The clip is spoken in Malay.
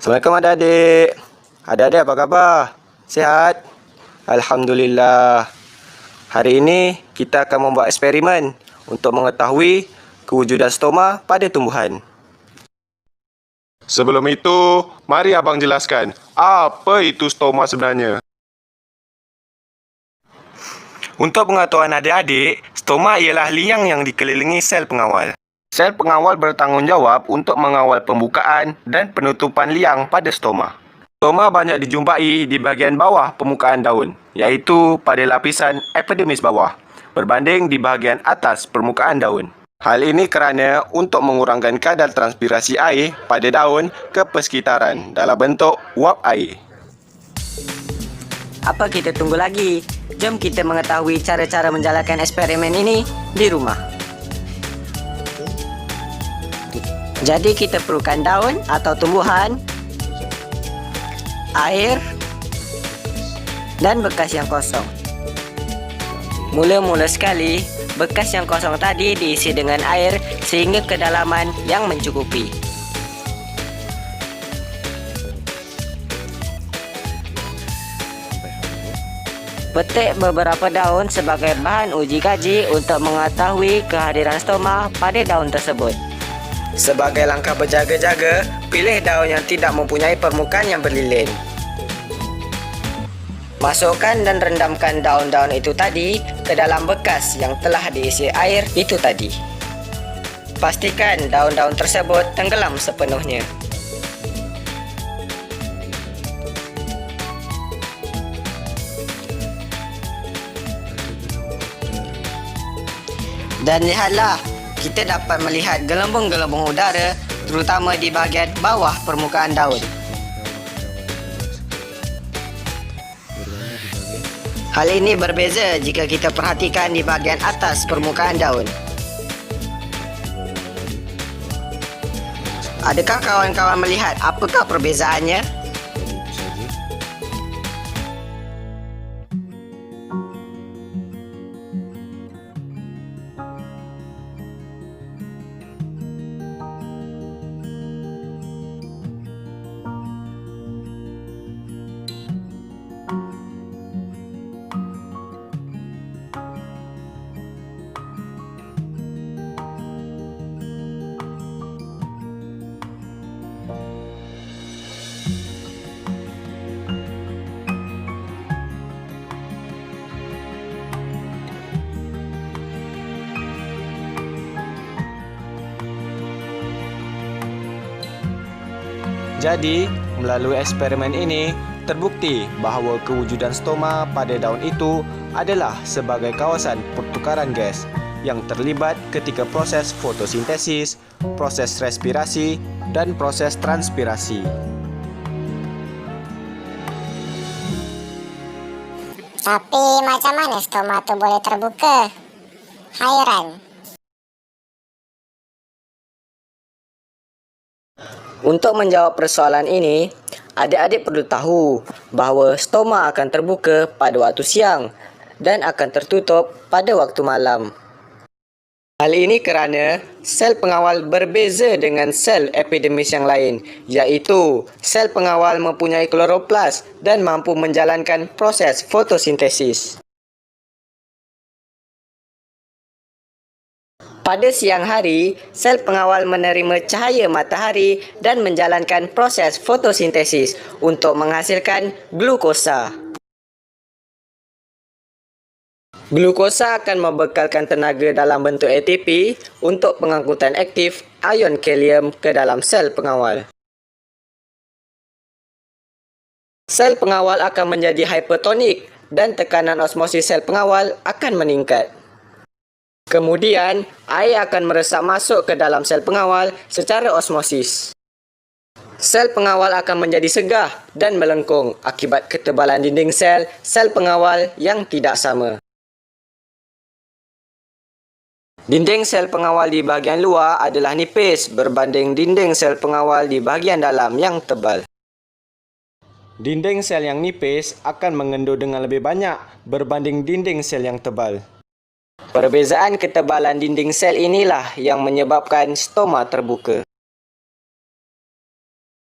Assalamualaikum adik-adik. Adik-adik apa khabar? Sihat? Alhamdulillah. Hari ini kita akan membuat eksperimen untuk mengetahui kewujudan stoma pada tumbuhan. Sebelum itu, mari abang jelaskan apa itu stoma sebenarnya. Untuk pengetahuan adik-adik, stoma ialah liang yang dikelilingi sel pengawal. Sel pengawal bertanggungjawab untuk mengawal pembukaan dan penutupan liang pada stoma. Stoma banyak dijumpai di bahagian bawah permukaan daun, iaitu pada lapisan epidermis bawah, berbanding di bahagian atas permukaan daun. Hal ini kerana untuk mengurangkan kadar transpirasi air pada daun ke persekitaran dalam bentuk uap air. Apa kita tunggu lagi? Jom kita mengetahui cara-cara menjalankan eksperimen ini di rumah. Jadi kita perlukan daun atau tumbuhan, air, dan bekas yang kosong. Mula-mula sekali, bekas yang kosong tadi diisi dengan air sehingga kedalaman yang mencukupi. Petik beberapa daun sebagai bahan uji kaji untuk mengetahui kehadiran stoma pada daun tersebut. Sebagai langkah berjaga-jaga, pilih daun yang tidak mempunyai permukaan yang berlilin. Masukkan dan rendamkan daun-daun itu tadi ke dalam bekas yang telah diisi air itu tadi. Pastikan daun-daun tersebut tenggelam sepenuhnya. Dan lihatlah, kita dapat melihat gelembung-gelembung udara terutama di bahagian bawah permukaan daun. Hal ini berbeza jika kita perhatikan di bahagian atas permukaan daun. Adakah kawan-kawan melihat apakah perbezaannya? Jadi, melalui eksperimen ini, terbukti bahawa kewujudan stoma pada daun itu adalah sebagai kawasan pertukaran gas yang terlibat ketika proses fotosintesis, proses respirasi, dan proses transpirasi. Tapi macam mana stoma tu boleh terbuka? Hairan. Untuk menjawab persoalan ini, adik-adik perlu tahu bahawa stoma akan terbuka pada waktu siang dan akan tertutup pada waktu malam. Hal ini kerana sel pengawal berbeza dengan sel epidermis yang lain, iaitu sel pengawal mempunyai kloroplas dan mampu menjalankan proses fotosintesis. Pada siang hari, sel pengawal menerima cahaya matahari dan menjalankan proses fotosintesis untuk menghasilkan glukosa. Glukosa akan membekalkan tenaga dalam bentuk ATP untuk pengangkutan aktif ion kalium ke dalam sel pengawal. Sel pengawal akan menjadi hipertonik dan tekanan osmosis sel pengawal akan meningkat. Kemudian, air akan meresap masuk ke dalam sel pengawal secara osmosis. Sel pengawal akan menjadi segah dan melengkung akibat ketebalan dinding sel pengawal yang tidak sama. Dinding sel pengawal di bahagian luar adalah nipis berbanding dinding sel pengawal di bahagian dalam yang tebal. Dinding sel yang nipis akan mengendur dengan lebih banyak berbanding dinding sel yang tebal. Perbezaan ketebalan dinding sel inilah yang menyebabkan stoma terbuka.